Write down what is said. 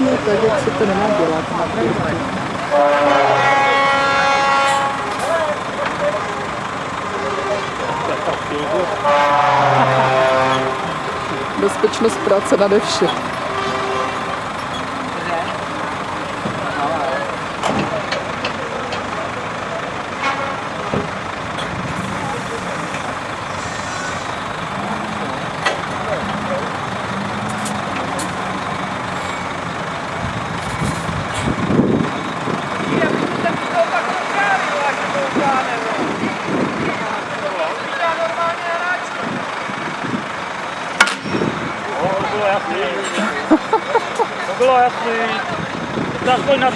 přesně tak, jak se to nemá dělat. Bezpečnost práce nade vše. To bylo jasný. Aspoň na